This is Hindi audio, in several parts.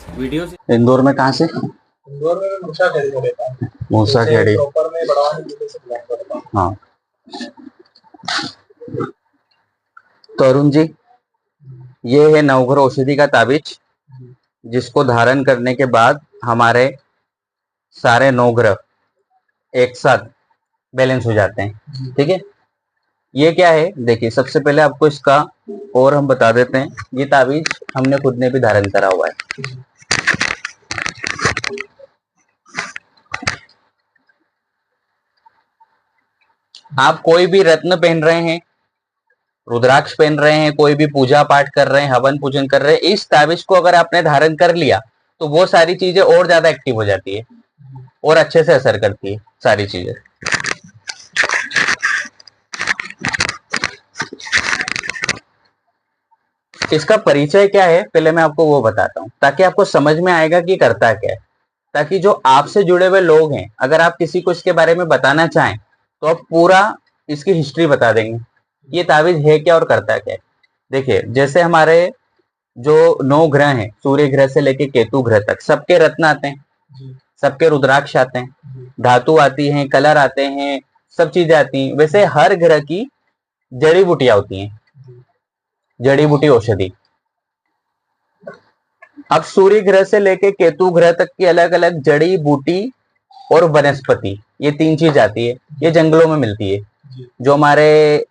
वीडियो से। इंदौर में कहाँ से? इंदौर में मैं मूसा खेड़ी में रहता हूँ। मूसा जैसे खेड़ी। प्रॉपर में बड़वानी जिले से बिलोंग करता हूँ। हाँ। तो अरुण जी, ये है नवग्रह औषधि का ताबीज, जिसको धारण करने के बाद हमारे सारे नवग्रह एक साथ बैलेंस हो जाते हैं। ठीक है। ये क्या है, देखिए सबसे पहले आपको इसका और हम बता देते हैं। ये ताबीज हमने खुद ने भी धारण करा हुआ है। आप कोई भी रत्न पहन रहे हैं, रुद्राक्ष पहन रहे हैं, कोई भी पूजा पाठ कर रहे हैं, हवन पूजन कर रहे हैं, इस ताबीज को अगर आपने धारण कर लिया तो वो सारी चीजें और ज्यादा एक्टिव हो जाती है और अच्छे से असर करती है सारी चीजें। इसका परिचय क्या है पहले मैं आपको वो बताता हूँ, ताकि आपको समझ में आएगा कि करता क्या है। ताकि जो आपसे जुड़े हुए लोग हैं, अगर आप किसी को इसके बारे में बताना चाहें तो आप पूरा इसकी हिस्ट्री बता देंगे, ये ताबीज है क्या और करता क्या है। देखिए, जैसे हमारे जो 9 ग्रह हैं, सूर्य ग्रह से लेके केतु ग्रह तक, सबके रत्न आते हैं, सबके रुद्राक्ष आते हैं, धातु आती हैं, कलर आते हैं, सब चीजें आती हैं। वैसे हर ग्रह की जड़ी बूटियां होती हैं, जड़ी बूटी औषधि। अब सूर्य ग्रह से लेके केतु ग्रह तक की अलग अलग जड़ी बूटी और वनस्पति, ये 3 चीज आती है। ये जंगलों में मिलती है, जो हमारे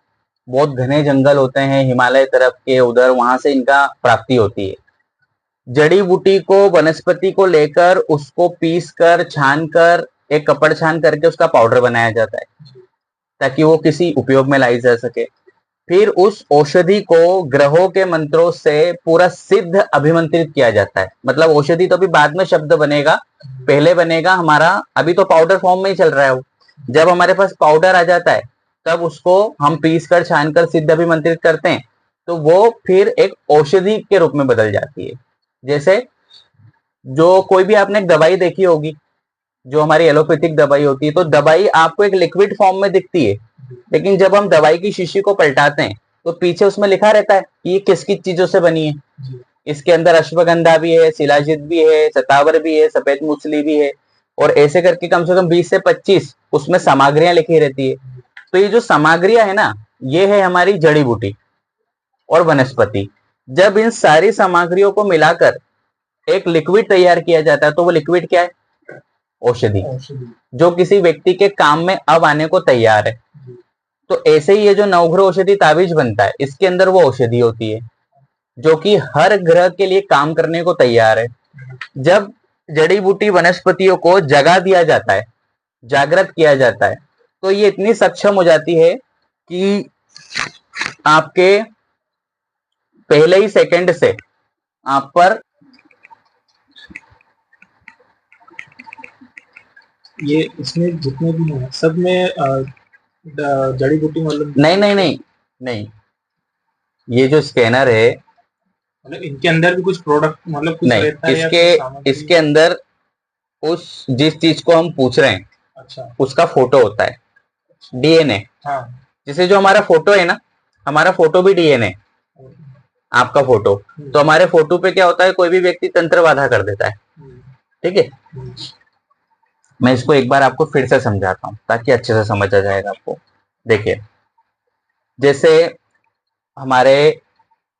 बहुत घने जंगल होते हैं हिमालय तरफ के, उधर वहां से इनका प्राप्ति होती है। जड़ी बूटी को, वनस्पति को लेकर उसको पीस कर, छान कर, एक कपड़ छान करके उसका पाउडर बनाया जाता है, ताकि वो किसी उपयोग में लाई जा सके। फिर उस औषधि को ग्रहों के मंत्रों से पूरा सिद्ध अभिमंत्रित किया जाता है। मतलब औषधि तो अभी बाद में शब्द बनेगा, पहले बनेगा हमारा, अभी तो पाउडर फॉर्म में ही चल रहा है वो। जब हमारे पास पाउडर आ जाता है तब उसको हम पीस कर, छान कर सिद्ध अभिमंत्रित करते हैं, तो वो फिर एक औषधि के रूप में बदल जाती है। जैसे जो कोई भी आपने एक दवाई देखी होगी, जो हमारी एलोपैथिक दवाई होती है, तो दवाई आपको एक लिक्विड फॉर्म में दिखती है, लेकिन जब हम दवाई की शीशी को पलटाते हैं तो पीछे उसमें लिखा रहता है कि ये किस किस चीजों से बनी है। इसके अंदर अश्वगंधा भी है, शिलाजित भी है, शतावर भी है, सफेद मूसली भी है, और ऐसे करके कम से कम 20 से 25 उसमें सामग्रियां लिखी रहती है। तो ये जो सामग्रियां है ना, ये है हमारी जड़ी बूटी और वनस्पति। जब इन सारी सामग्रियों को मिलाकर एक लिक्विड तैयार किया जाता है, तो वो लिक्विड क्या है? औषधि, जो किसी व्यक्ति के काम में अब आने को तैयार है। तो ऐसे ही ये जो नवग्रह औषधि ताबीज बनता है, इसके अंदर वो औषधि होती है जो कि हर ग्रह के लिए काम करने को तैयार है। जब जड़ी बूटी वनस्पतियों को जगा दिया जाता है, जागृत किया जाता है, तो ये इतनी सक्षम हो जाती है कि आपके पहले ही सेकंड से आप पर ये इसमें जितने भी हैं सब में जड़ी बूटी मतलब नहीं नहीं नहीं नहीं, ये जो स्कैनर है, मतलब इनके अंदर भी कुछ प्रोडक्ट मतलब कुछ नहीं, रहता है या कुछ इसके सामग्री? इसके अंदर उस जिस चीज को हम पूछ रहे हैं, अच्छा, उसका फोटो होता है, डीएनए। हाँ, जैसे जो हमारा फोटो है ना, हमारा फोटो भी डीएनए, आपका फोटो। तो हमारे फोटो पे क्या होता है, कोई भी व्यक्ति तंत्र बाधा कर देता है। ठीक है, मैं इसको एक बार आपको फिर से समझाता हूं ताकि अच्छे से समझ आ जाएगा आपको। देखिए, जैसे हमारे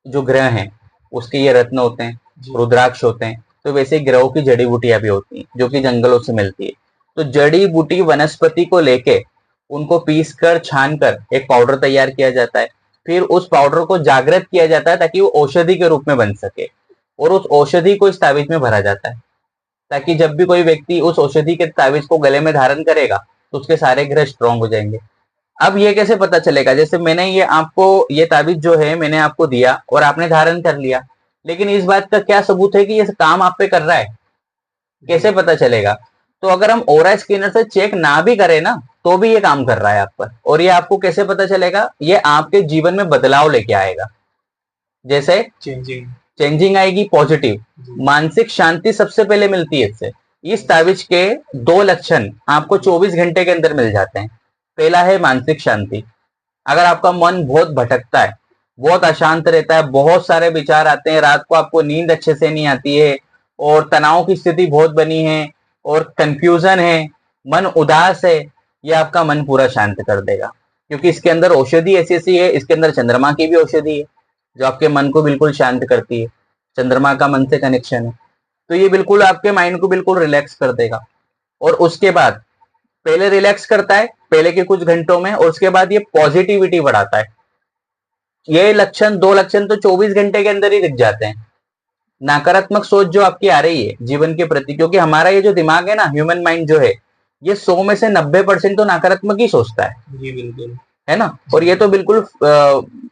जो ग्रह हैं उसके ये रत्न होते हैं, रुद्राक्ष होते हैं, तो वैसे ग्रहों की जड़ी बूटियां भी होती हैं जो कि जंगलों से मिलती है। तो जड़ी बूटी वनस्पति को लेके उनको पीस कर, छान कर एक पाउडर तैयार किया जाता है। फिर उस पाउडर को जागृत किया जाता है ताकि वो औषधि के रूप में बन सके, और उस औषधि को इस ताबीज में भरा जाता है, ताकि जब भी कोई व्यक्ति उस औषधि के ताबीज को गले में धारण करेगा तो उसके सारे ग्रह स्ट्रांग हो जाएंगे। अब ये कैसे पता चलेगा? जैसे मैंने ये आपको, ये ताबीज जो है मैंने आपको दिया और आपने धारण कर लिया, लेकिन इस बात का क्या सबूत है कि ये काम आप पे कर रहा है? कैसे पता चलेगा? तो अगर हम ऑरा स्कैनर से चेक ना भी करें ना, तो भी ये काम कर रहा है आप पर। और ये आपको कैसे पता चलेगा? ये आपके जीवन में बदलाव लेके आएगा। जैसे चेंजिंग चेंजिंग आएगी, पॉजिटिव, मानसिक शांति सबसे पहले मिलती है इससे। इस ताबीज के 2 लक्षण आपको 24 घंटे के अंदर मिल जाते हैं। पहला है मानसिक शांति। अगर आपका मन बहुत भटकता है, बहुत अशांत रहता है, बहुत सारे विचार आते हैं, रात को आपको नींद अच्छे से नहीं आती है, और तनाव की स्थिति बहुत बनी है और कंफ्यूजन है, मन उदास है, ये आपका मन पूरा शांत कर देगा। क्योंकि इसके अंदर औषधि ऐसी ऐसी है, इसके अंदर चंद्रमा की भी औषधि है जो आपके मन को बिल्कुल शांत करती है। चंद्रमा का मन से कनेक्शन है, तो ये बिल्कुल आपके माइंड को बिल्कुल रिलैक्स कर देगा। और उसके बाद पहले रिलैक्स करता है पहले के कुछ घंटों में, और उसके बाद ये पॉजिटिविटी बढ़ाता है। ये लक्षण, 2 लक्षण तो 24 घंटे के अंदर ही दिख जाते हैं। नकारात्मक सोच जो आपकी आ रही है जीवन के प्रति, क्योंकि हमारा ये जो दिमाग है ना, ह्यूमन माइंड जो है, ये 100 में से 90% तो नकारात्मक ही सोचता है। जी बिल्कुल, है ना। और ये तो बिल्कुल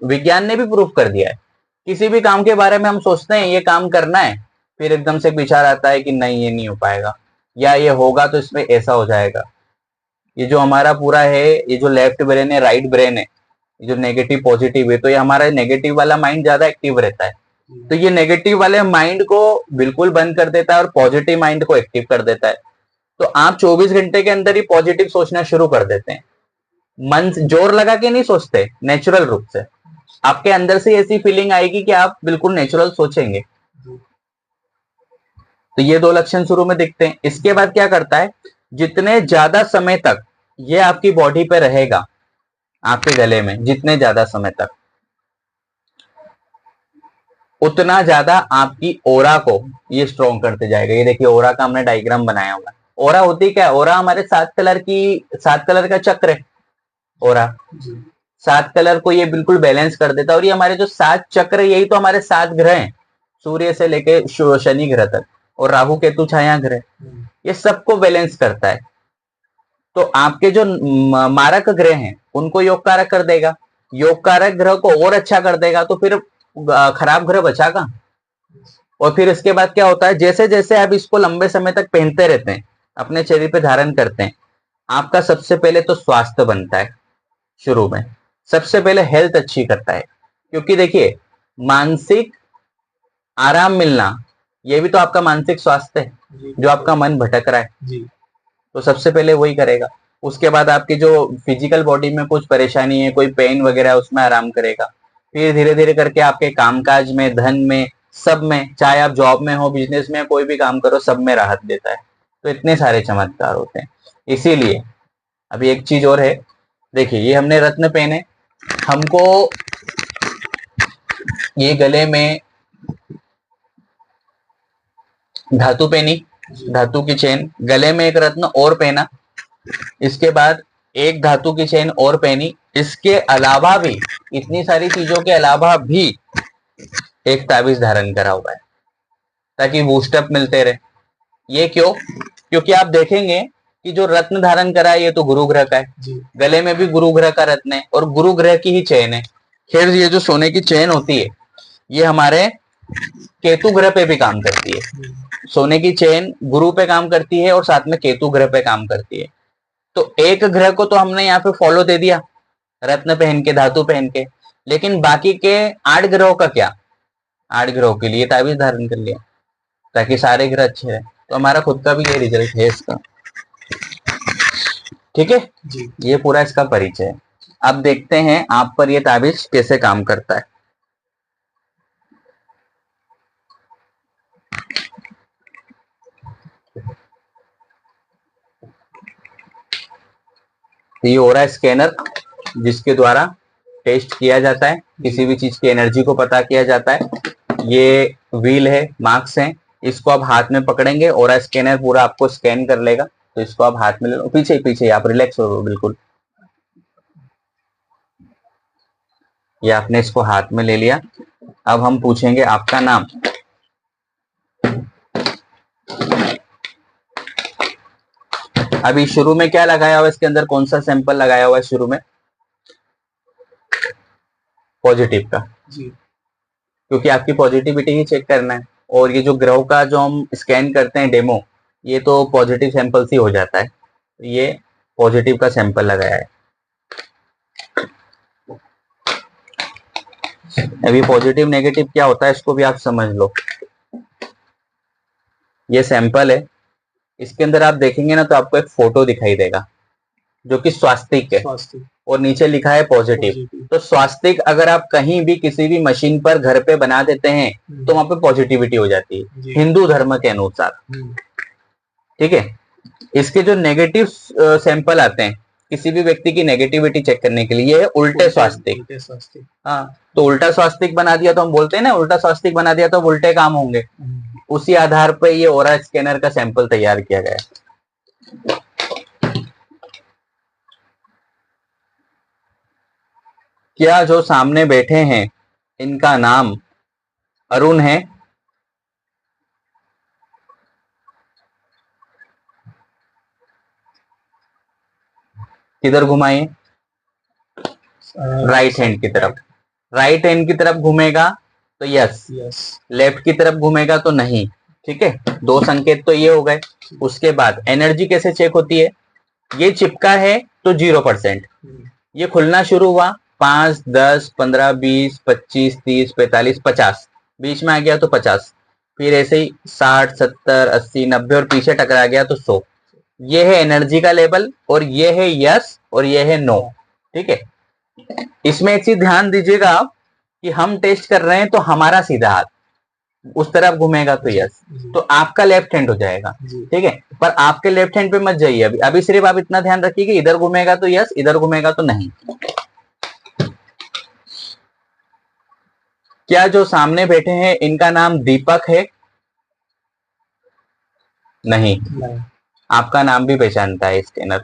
विज्ञान ने भी प्रूफ कर दिया है। किसी भी काम के बारे में हम सोचते हैं ये काम करना है, फिर एकदम से एक विचार आता है कि नहीं ये नहीं हो पाएगा, या ये होगा तो इसमें ऐसा हो जाएगा। ये जो हमारा पूरा है, ये जो लेफ्ट ब्रेन है, राइट ब्रेन है, ये जो नेगेटिव पॉजिटिव है, तो ये हमारा नेगेटिव वाला माइंड ज्यादा एक्टिव रहता है। तो ये नेगेटिव वाले माइंड को बिल्कुल बंद कर देता है और पॉजिटिव माइंड को एक्टिव कर देता है। तो आप 24 घंटे के अंदर ही पॉजिटिव सोचना शुरू कर देते हैं। मन जोर लगा के नहीं सोचते, नेचुरल रूप से आपके अंदर से ऐसी फीलिंग आएगी कि आप बिल्कुल नेचुरल सोचेंगे। तो ये 2 लक्षण शुरू में दिखते हैं। इसके बाद क्या करता है, जितने ज्यादा समय तक ये आपकी बॉडी पे रहेगा, आपके गले में जितने ज्यादा समय तक, उतना ज्यादा आपकी ओरा को ये स्ट्रॉन्ग करते जाएगा। ये देखिए ओरा का हमने डायग्राम बनाया हुआ है। ओरा होती क्या है, ओरा हमारे 7 कलर का चक्र है। ओरा 7 कलर को ये बिल्कुल बैलेंस कर देता है। और ये हमारे जो 7 चक्र है, यही तो हमारे 7 ग्रह हैं, सूर्य से लेके शनि ग्रह तक, और राहु केतु छाया ग्रह, ये सबको बैलेंस करता है। तो आपके जो मारक ग्रह हैं उनको योग कारक कर देगा, योग कारक ग्रह को और अच्छा कर देगा, तो फिर खराब ग्रह बचागा। और फिर इसके बाद क्या होता है, जैसे जैसे आप इसको लंबे समय तक पहनते रहते हैं, अपने शरीर पे धारण करते हैं, आपका सबसे पहले तो स्वास्थ्य बनता है। शुरू में सबसे पहले हेल्थ अच्छी करता है, क्योंकि देखिए मानसिक आराम मिलना ये भी तो आपका मानसिक स्वास्थ्य है, जो आपका मन भटक रहा है, तो सबसे पहले वही करेगा। उसके बाद आपकी जो फिजिकल बॉडी में कुछ परेशानी है, कोई पेन वगैरह, उसमें आराम करेगा। फिर धीरे धीरे करके आपके कामकाज में, धन में, सब में, चाहे आप जॉब में हो, बिजनेस में, कोई भी काम करो, सब में राहत देता है। तो इतने सारे चमत्कार होते हैं। इसीलिए अभी एक चीज और है, देखिए ये हमने रत्न पहने, हमको ये गले में धातु पहनी, धातु की चेन, गले में एक रत्न और पहना, इसके बाद एक धातु की चेन और पहनी। इसके अलावा भी, इतनी सारी चीजों के अलावा भी एक ताबीज धारण करा हुआ है, ताकि बूस्टअप मिलते रहे। ये क्यों? क्योंकि आप देखेंगे कि जो रत्न धारण करा है ये तो गुरु ग्रह का है, गले में भी गुरु ग्रह का रत्न है और गुरु ग्रह की ही चेन है। खैर ये जो सोने की चेन होती है ये हमारे केतु ग्रह पे भी काम करती है। सोने की चेन गुरु पे काम करती है और साथ में केतु ग्रह पे काम करती है। तो एक ग्रह को तो हमने यहाँ पे फॉलो दे दिया, रत्न पहन के, धातु पहन के, लेकिन बाकी के 8 ग्रहों का क्या? 8 ग्रहों के लिए ताबीज धारण कर लिया ताकि सारे ग्रह अच्छे रहे। तो हमारा खुद का भी ये रिजल्ट है इसका। ठीक है जी, ये पूरा इसका परिचय है। अब देखते हैं आप पर ये ताबीज कैसे काम करता है। ये हो रहा है स्कैनर, जिसके द्वारा टेस्ट किया जाता है, किसी भी चीज की एनर्जी को पता किया जाता है। ये व्हील है, मार्क्स हैं, इसको आप हाथ में पकड़ेंगे और स्कैनर पूरा आपको स्कैन कर लेगा। तो इसको आप हाथ में ले लो, पीछे पीछे आप रिलैक्स हो बिल्कुल। ये आपने इसको हाथ में ले लिया। अब हम पूछेंगे आपका नाम। अभी शुरू में क्या लगाया हुआ है इसके अंदर, कौन सा सैंपल लगाया हुआ है शुरू में? पॉजिटिव का जी, क्योंकि आपकी पॉजिटिविटी ही चेक करना है। और ये जो ग्रहों का जो हम स्कैन करते हैं डेमो, ये तो पॉजिटिव सैंपल ही हो जाता है। ये पॉजिटिव का सैंपल लगाया है। अभी पॉजिटिव नेगेटिव क्या होता है इसको भी आप समझ लो। ये सैंपल है, इसके अंदर आप देखेंगे ना तो आपको एक फोटो दिखाई देगा जो कि स्वास्तिक है। और नीचे लिखा है पॉजिटिव। तो स्वास्तिक अगर आप कहीं भी किसी भी मशीन पर घर पे बना देते हैं तो वहां पे पॉजिटिविटी हो जाती है हिंदू धर्म के अनुसार। ठीक है। इसके जो नेगेटिव सैंपल आते हैं किसी भी व्यक्ति की नेगेटिविटी चेक करने के लिए, उल्टे स्वास्तिक। हाँ, तो उल्टा स्वास्तिक बना दिया तो हम बोलते हैं ना, उल्टा स्वास्तिक बना दिया तो उल्टे काम होंगे। उसी आधार पर ये ओरा स्कैनर का सैंपल तैयार किया गया है। क्या जो सामने बैठे हैं इनका नाम अरुण है? किधर घुमाइए? राइट हैंड की तरफ। राइट हैंड की तरफ घूमेगा तो यस, लेफ्ट की तरफ घूमेगा तो नहीं। ठीक है, दो संकेत तो ये हो गए। उसके बाद एनर्जी कैसे चेक होती है? ये चिपका है तो 0%, ये खुलना शुरू हुआ 5, 10, 15, 20, 25, 30, 45, 50, बीच में आ गया तो 50, फिर ऐसे ही 60, 70, 80, 90 और पीछे टकरा गया तो 100। ये है एनर्जी का लेवल और ये है यस और ये है नो। ठीक है, इसमें एक चीज ध्यान दीजिएगा आप कि हम टेस्ट कर रहे हैं तो हमारा सीधा हाथ उस तरफ घूमेगा तो यस, तो आपका लेफ्ट हैंड हो जाएगा। ठीक है, पर आपके लेफ्ट हैंड पे मत जाइए अभी। अभी सिर्फ आप इतना ध्यान रखिए कि इधर घूमेगा तो यस, इधर घूमेगा तो नहीं। क्या जो सामने बैठे हैं इनका नाम दीपक है? नहीं। आपका नाम भी पहचानता है स्कैनर,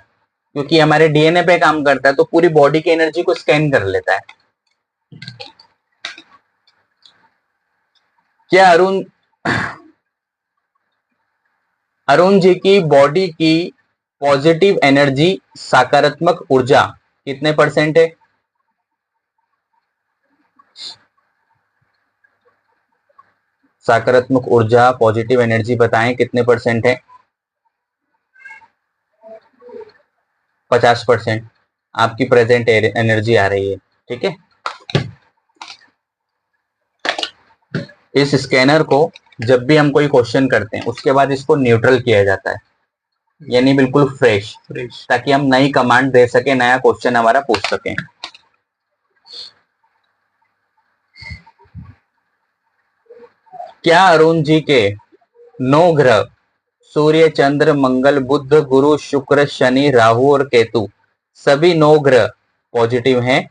क्योंकि हमारे डीएनए पे काम करता है तो पूरी बॉडी की एनर्जी को स्कैन कर लेता है। क्या अरुण जी की बॉडी की पॉजिटिव एनर्जी, सकारात्मक ऊर्जा कितने % है? सकारात्मक ऊर्जा, पॉजिटिव एनर्जी बताएं कितने % है? 50% आपकी प्रेजेंट एनर्जी आ रही है। ठीक है, इस स्कैनर को जब भी हम कोई क्वेश्चन करते हैं उसके बाद इसको न्यूट्रल किया जाता है, यानी बिल्कुल फ्रेश, ताकि हम नई कमांड दे सके, नया क्वेश्चन हमारा पूछ सकें। क्या अरुण जी के 9 ग्रह सूर्य, चंद्र, मंगल, बुध, गुरु, शुक्र, शनि, राहु और केतु सभी 9 ग्रह पॉजिटिव हैं?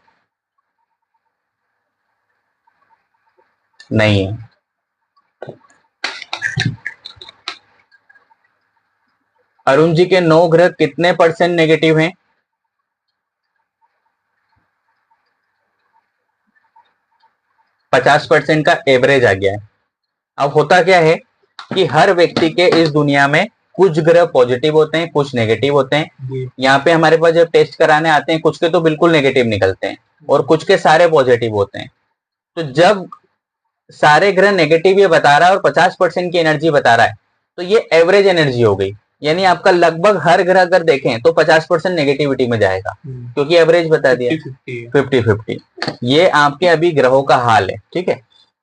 नहीं है। अरुण जी के 9 ग्रह कितने % नेगेटिव हैं? 50% का एवरेज आ गया है। अब होता क्या है कि हर व्यक्ति के इस दुनिया में कुछ ग्रह पॉजिटिव होते हैं, कुछ नेगेटिव होते हैं। यहाँ पे हमारे पास जब टेस्ट कराने आते हैं कुछ के तो बिल्कुल नेगेटिव निकलते हैं और कुछ के सारे पॉजिटिव होते हैं। तो जब सारे ग्रह नेगेटिव ये बता रहा है और 50% की एनर्जी बता रहा है तो ये एवरेज एनर्जी हो गई, यानी आपका लगभग हर ग्रह अगर देखें तो 50% नेगेटिविटी में जाएगा, क्योंकि एवरेज बता दिया 50-50। ये आपके अभी ग्रहों का हाल है। ठीक है,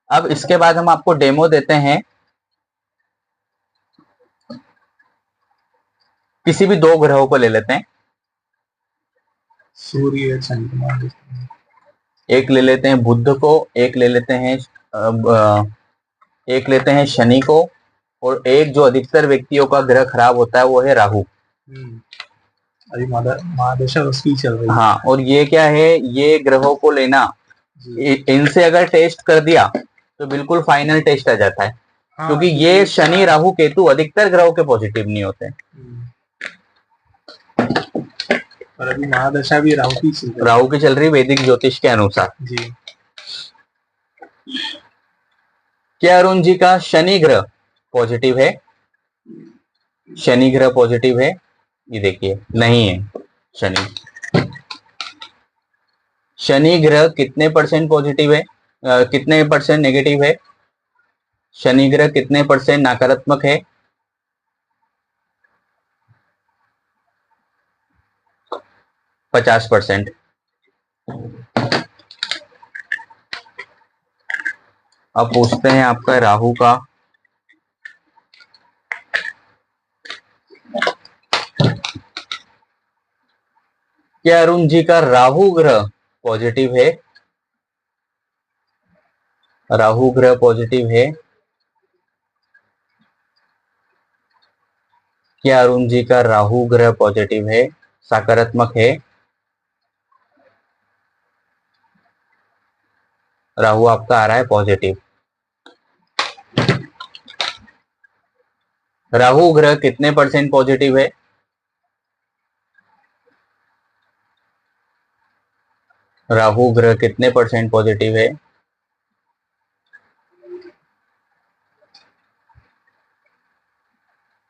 अब इसके बाद हम आपको डेमो देते हैं। किसी भी 2 ग्रहों को ले लेते हैं, सूर्य, चंद्रमा, एक ले लेते हैं बुध को, एक ले लेते हैं शनि को, और एक जो अधिकतर व्यक्तियों का ग्रह खराब होता है वो है राहु। अभी महादशा उसकी चल रही है। हाँ, और ये क्या है, ये ग्रहों को लेना, इनसे अगर टेस्ट कर दिया तो बिल्कुल फाइनल टेस्ट आ जाता है। हाँ, क्योंकि ये शनि, राहु, केतु अधिकतर ग्रहों के पॉजिटिव नहीं होते। और अभी महादशा भी राहु की चल रही वैदिक ज्योतिष के अनुसार जी। क्या अरुण जी का शनि ग्रह पॉजिटिव है? शनि ग्रह पॉजिटिव है? ये देखिए, नहीं है। शनि ग्रह कितने % पॉजिटिव है, कितने % नेगेटिव है? शनि ग्रह कितने % नकारात्मक है? 50%। अब पूछते हैं आपका राहु का। क्या अरुण जी का राहु ग्रह पॉजिटिव है? राहु ग्रह पॉजिटिव है? क्या अरुण जी का राहु ग्रह पॉजिटिव है, सकारात्मक है? राहु आपका आ रहा है पॉजिटिव। राहु ग्रह कितने % पॉजिटिव है? राहु ग्रह कितने % पॉजिटिव है?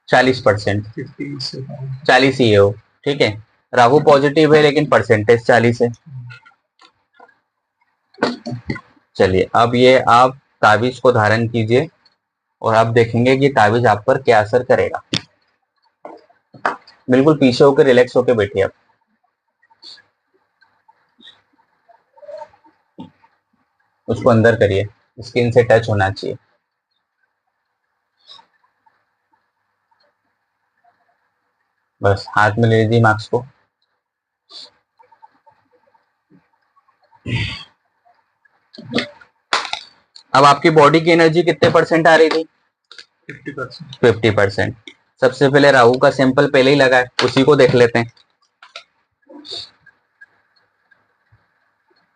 40%। 40 ही है वो, ठीक है। राहु पॉजिटिव है लेकिन परसेंटेज 40 है। चलिए, अब ये आप ताबीज को धारण कीजिए और आप देखेंगे कि ताबीज आप पर क्या असर करेगा। बिल्कुल पीछे होकर रिलैक्स होकर बैठिए आप। उसको अंदर करिए, स्किन से टच होना चाहिए। बस हाथ में ले लीजिए मास्क को। अब आपकी बॉडी की एनर्जी कितने % आ रही थी? 50%। 50%। सबसे पहले राहु का सैंपल पहले ही लगा है, उसी को देख लेते हैं।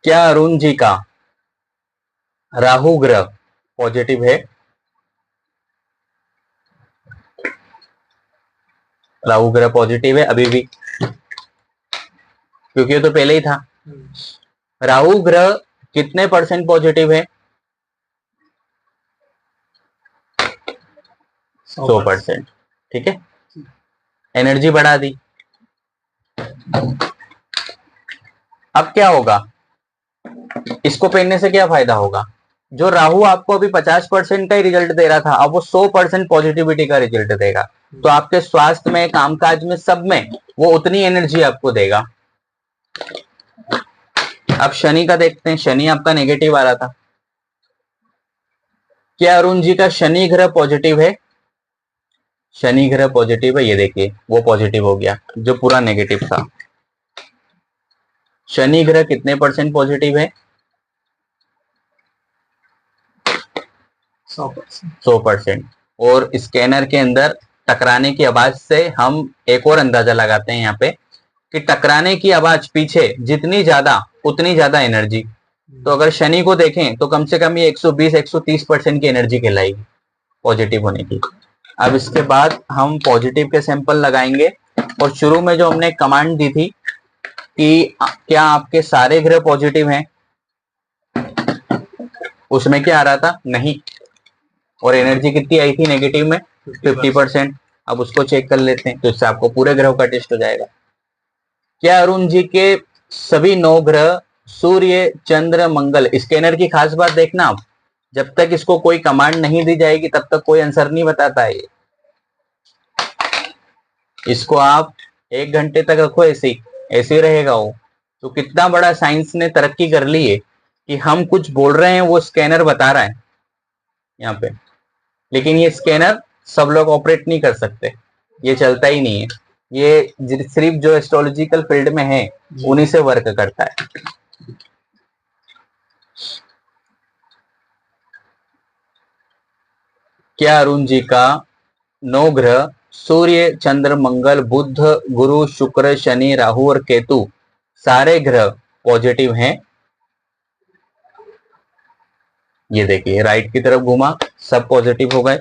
क्या अरुण जी का राहु ग्रह पॉजिटिव है? राहु ग्रह पॉजिटिव है अभी भी, क्योंकि ये तो पहले ही था। राहु ग्रह कितने % पॉजिटिव है? 100%। ठीक है, एनर्जी बढ़ा दी। अब क्या होगा, इसको पहनने से क्या फायदा होगा? जो राहु आपको अभी 50% का ही रिजल्ट दे रहा था, अब वो 100% पॉजिटिविटी का रिजल्ट देगा। तो आपके स्वास्थ्य में, कामकाज में, सब में वो उतनी एनर्जी आपको देगा। अब शनि का देखते हैं। शनि आपका नेगेटिव आ रहा था। क्या अरुण जी का शनि ग्रह पॉजिटिव है? शनि ग्रह पॉजिटिव है, ये देखिए वो पॉजिटिव हो गया जो पूरा नेगेटिव था। शनि ग्रह कितने % पॉजिटिव है? 100%। और स्कैनर के अंदर टकराने की आवाज से हम एक और अंदाजा लगाते हैं यहाँ पे कि टकराने की आवाज पीछे जितनी ज्यादा उतनी ज्यादा एनर्जी। तो अगर शनि को देखें तो कम से कम ये 120-130% की एनर्जी कहलाएगी पॉजिटिव होने की। अब इसके बाद हम पॉजिटिव के सैंपल लगाएंगे और शुरू में जो हमने कमांड दी थी कि क्या आपके सारे ग्रह पॉजिटिव हैं, उसमें क्या आ रहा था? नहीं। और एनर्जी कितनी आई थी नेगेटिव में? 50%। अब उसको चेक कर लेते हैं, तो इससे आपको पूरे ग्रहों का टेस्ट हो जाएगा। क्या अरुण जी के सभी 9 ग्रह सूर्य, चंद्र, मंगल, स्कैनर की खास बात देखना, आप जब तक इसको कोई कमांड नहीं दी जाएगी तब तक कोई आंसर नहीं बताता है। इसको आप 1 घंटे तक रखो, ऐसे ही रहेगा वो। तो कितना बड़ा साइंस ने तरक्की कर ली है कि हम कुछ बोल रहे हैं, वो स्कैनर बता रहा है यहाँ पे। लेकिन ये स्कैनर सब लोग ऑपरेट नहीं कर सकते, ये चलता ही नहीं है। ये सिर्फ जो एस्ट्रोलॉजिकल फील्ड में है उन्हीं से वर्क करता है। क्या अरुण जी का 9 ग्रह सूर्य, चंद्र, मंगल, बुध, गुरु, शुक्र, शनि, राहु और केतु सारे ग्रह पॉजिटिव हैं? ये देखिए राइट की तरफ घुमा, सब पॉजिटिव हो गए।